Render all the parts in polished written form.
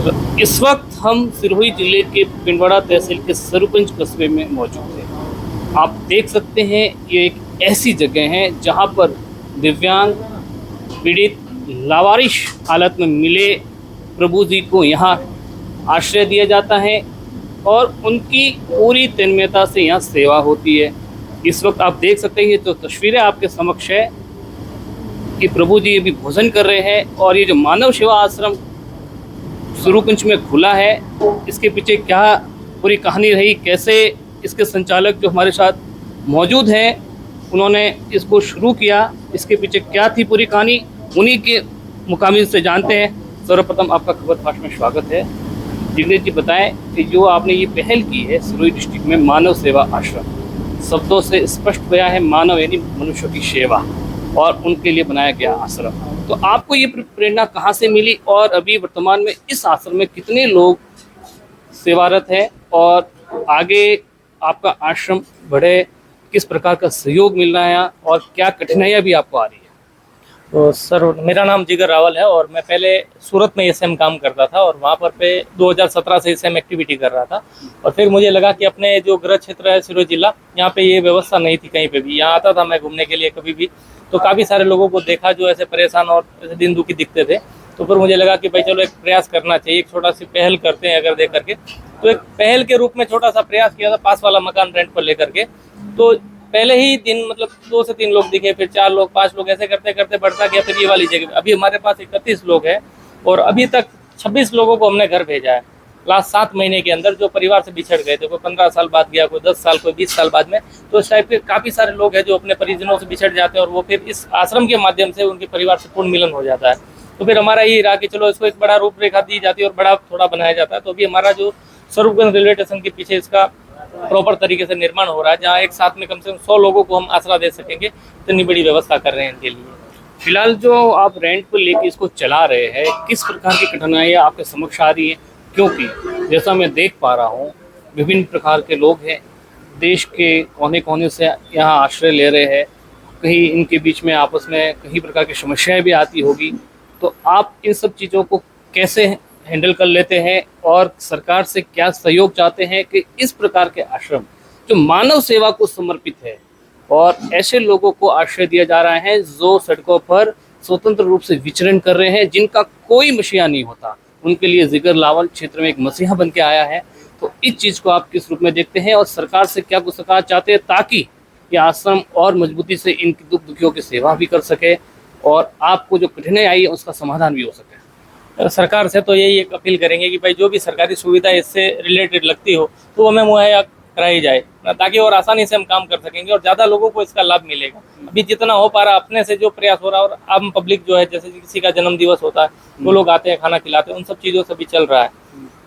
इस वक्त हम सिरोही जिले के पिंडवाड़ा तहसील के सरपंच कस्बे में मौजूद हैं। आप देख सकते हैं ये एक ऐसी जगह है जहां पर दिव्यांग पीड़ित लावारिश हालत में मिले प्रभु जी को यहाँ आश्रय दिया जाता है और उनकी पूरी तन्मयता से यहाँ सेवा होती है। इस वक्त आप देख सकते हैं ये तो तस्वीरें आपके समक्ष है कि प्रभु जी अभी भोजन कर रहे हैं और ये जो मानव सेवा आश्रम सुरुकुंज में खुला है, इसके पीछे क्या पूरी कहानी रही, कैसे इसके संचालक जो हमारे साथ मौजूद हैं उन्होंने इसको शुरू किया, इसके पीछे क्या थी पूरी कहानी, उन्हीं के मुकाबिल से जानते हैं। सर्वप्रथम आपका खबर फास्ट में स्वागत है। जिग्नेश जी बताएं कि जो आपने ये पहल की है सिरोही डिस्ट्रिक्ट में मानव सेवा आश्रम, शब्दों से स्पष्ट गया है मानव यानी मनुष्य की सेवा और उनके लिए बनाया गया आश्रम। तो आपको ये प्रेरणा कहाँ से मिली और अभी वर्तमान में इस आश्रम में कितने लोग सेवारत हैं और आगे आपका आश्रम बढ़े, किस प्रकार का सहयोग मिल रहा है और क्या कठिनाइयाँ भी आपको आ रही है? तो सर मेरा नाम जिगर रावल है और मैं पहले सूरत में एसएम काम करता था और वहाँ पर पे 2017 से एसएम एक्टिविटी कर रहा था। और फिर मुझे लगा कि अपने जो गृह क्षेत्र है सिरोही जिला, यहाँ पे ये व्यवस्था नहीं थी कहीं पे भी। यहाँ आता था मैं घूमने के लिए कभी भी, तो काफ़ी सारे लोगों को देखा जो ऐसे परेशान और ऐसे दिन दुखी दिखते थे। तो फिर मुझे लगा कि भाई चलो एक प्रयास करना चाहिए, एक छोटा सी पहल करते हैं अगर देख करके। तो एक पहल के रूप में छोटा सा प्रयास किया था, पास वाला मकान रेंट पर लेकर के। तो पहले ही दिन मतलब 2 से 3 लोग दिखे, फिर 4 लोग 5 लोग, ऐसे करते करते बढ़ता गया। फिर ये वाली जगह अभी हमारे पास 31 लोग हैं और अभी तक 26 लोगों को हमने घर भेजा है लास्ट 7 महीने के अंदर, जो परिवार से बिछड़ गए थे। कोई 15 साल बाद गया, कोई 10 साल, कोई 20 साल बाद में। तो इस टाइप के काफ़ी सारे लोग हैं जो अपने परिजनों से बिछड़ जाते हैं और वो फिर इस आश्रम के माध्यम से उनके परिवार से पूर्ण मिलन हो जाता है। तो फिर हमारा ये रहा कि चलो इसको एक बड़ा रूपरेखा दी जाती है और बड़ा थोड़ा बनाया जाता है। तो अभी हमारा जो स्वरूपगंज रेलवे स्टेशन के पीछे इसका प्रॉपर तरीके से निर्माण हो रहा है, जहाँ एक साथ में कम से कम 100 लोगों को हम आसरा दे सकेंगे। इतनी बड़ी व्यवस्था कर रहे हैं इनके लिए। फिलहाल जो आप रेंट पर लेके इसको चला रहे हैं, किस प्रकार की कठिनाइयाँ आपके समक्ष आ रही है? क्योंकि जैसा मैं देख पा रहा हूँ विभिन्न प्रकार के लोग हैं, देश के कोने कोने से यहाँ आश्रय ले रहे हैं, कहीं इनके बीच में आपस में कई प्रकार की समस्याएं भी आती होगी। तो आप इन सब चीज़ों को कैसे हैंडल कर लेते हैं और सरकार से क्या सहयोग चाहते हैं कि इस प्रकार के आश्रम जो मानव सेवा को समर्पित है और ऐसे लोगों को आश्रय दिया जा रहा है जो सड़कों पर स्वतंत्र रूप से विचरण कर रहे हैं, जिनका कोई मसीहा नहीं होता, उनके लिए जिगर लावल क्षेत्र में एक मसीहा बन के आया है। तो इस चीज़ को आप किस रूप में देखते हैं और सरकार से क्या कुछ सरकार चाहते हैं ताकि ये आश्रम और मजबूती से इनकी दुख दुखियों की सेवा भी कर सके और आपको जो कठिनाई आई है उसका समाधान भी हो सके? सरकार से तो यही एक अपील करेंगे कि भाई जो भी सरकारी सुविधा इससे रिलेटेड लगती हो तो हमें मुहैया कराई जाए, ताकि और आसानी से हम काम कर सकेंगे और ज़्यादा लोगों को इसका लाभ मिलेगा। अभी जितना हो पा रहा अपने से जो प्रयास हो रहा है, और आम पब्लिक जो है जैसे किसी का जन्म दिवस होता है वो लोग आते हैं, खाना खिलाते हैं, उन सब चीज़ों से भी चल रहा है।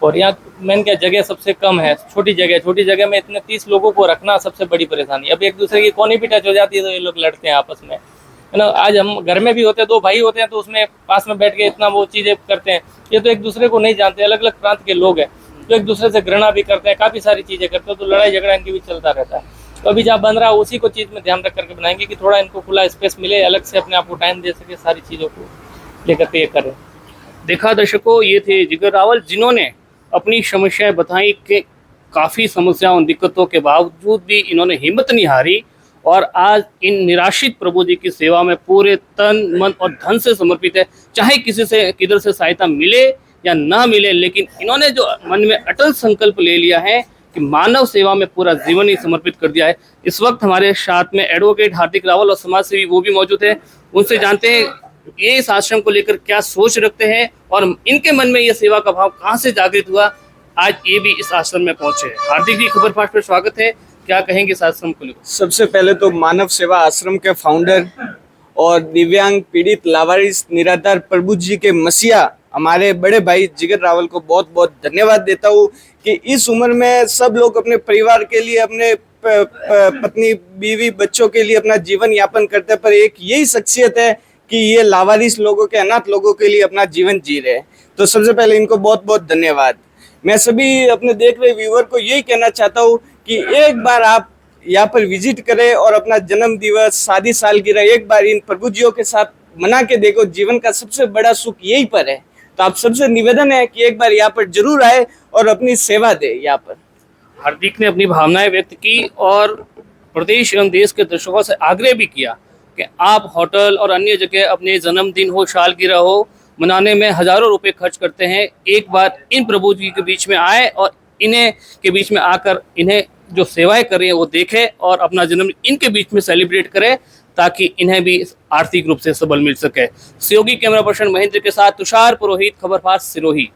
और यहाँ मेन क्या जगह सबसे कम है, छोटी जगह में इतने 30 लोगों को रखना सबसे बड़ी परेशानी। अब एक दूसरे की कोनी भी टच हो जाती है तो ये लोग लड़ते हैं आपस में, है ना। आज हम घर में भी होते हैं, 2 भाई होते हैं तो उसमें पास में बैठ के इतना वो चीज़ें करते हैं। ये तो एक दूसरे को नहीं जानते, अलग अलग प्रांत के लोग हैं जो एक दूसरे से घृणा भी करते हैं, काफ़ी सारी चीज़ें करते हैं। तो लड़ाई झगड़ा इनकी भी चलता रहता है। तो अभी जहाँ बन रहा है उसी को चीज़ में ध्यान रख करके बनाएंगे कि थोड़ा इनको खुला स्पेस मिले, अलग से अपने आप को टाइम दे सके, सारी चीज़ों को लेकर के ये करें। देखा दर्शकों, ये थे जिगर रावल जिन्होंने अपनी समस्याएं बताई कि काफ़ी समस्याओं दिक्कतों के बावजूद भी इन्होंने हिम्मत नहीं हारी और आज इन निराशित प्रभु जी की सेवा में पूरे तन मन और धन से समर्पित है। चाहे किसी से किधर से सहायता मिले या ना मिले, लेकिन इन्होंने जो मन में अटल संकल्प ले लिया है कि मानव सेवा में पूरा जीवन ही समर्पित कर दिया है। इस वक्त हमारे साथ में एडवोकेट हार्दिक रावल और समाज सेवी वो भी मौजूद है। उनसे जानते हैं ये इस आश्रम को लेकर क्या सोच रखते हैं और इनके मन में ये सेवा का भाव कहाँ से जागृत हुआ, आज ये भी इस आश्रम में पहुंचे। हार्दिक जी, खबर फास्ट पर स्वागत है, क्या कहेंगे इस आश्रम को लेकर? सबसे पहले तो मानव सेवा आश्रम के फाउंडर और दिव्यांग पीड़ित लावारिस निराधार प्रभु जी के मसीहा हमारे बड़े भाई जिगर रावल को बहुत बहुत धन्यवाद देता हूँ कि इस उम्र में सब लोग अपने परिवार के लिए, अपने पत्नी बीवी बच्चों के लिए अपना जीवन यापन करते हैं, पर एक यही शख्सियत है कि ये लावारिस लोगों के, अनाथ लोगों के लिए अपना जीवन जी रहे हैं। तो सबसे पहले इनको बहुत बहुत धन्यवाद। मैं सभी अपने देख रहे व्यूअर को यही कहना चाहता हूँ कि एक बार आप यहाँ पर विजिट करें और अपना जन्म दिवस, शादी सालगिरह एक बार इन प्रभु जियों के साथ मना के देखो। जीवन का सबसे बड़ा सुख यही पर है। तो आप सबसे निवेदन है कि एक बार यहाँ पर जरूर आए और अपनी सेवा दे यहाँ पर। हार्दिक ने अपनी भावनाएं व्यक्त की और प्रदेश एवं देश के दर्शकों से आग्रह भी किया कि आप होटल और अन्य जगह अपने जन्मदिन हो, सालगिरह हो मनाने में हजारों रुपए खर्च करते हैं, एक बार इन प्रभु जी के बीच में आए और इन्हें के बीच में आकर इन्हें जो सेवाएं कर रही हैं वो देखें और अपना जन्मदिन इनके बीच में सेलिब्रेट करें ताकि इन्हें भी आर्थिक रूप से सबल मिल सके। सहयोगी कैमरा पर्सन महेंद्र के साथ तुषार पुरोहित, खबरपात सिरोही।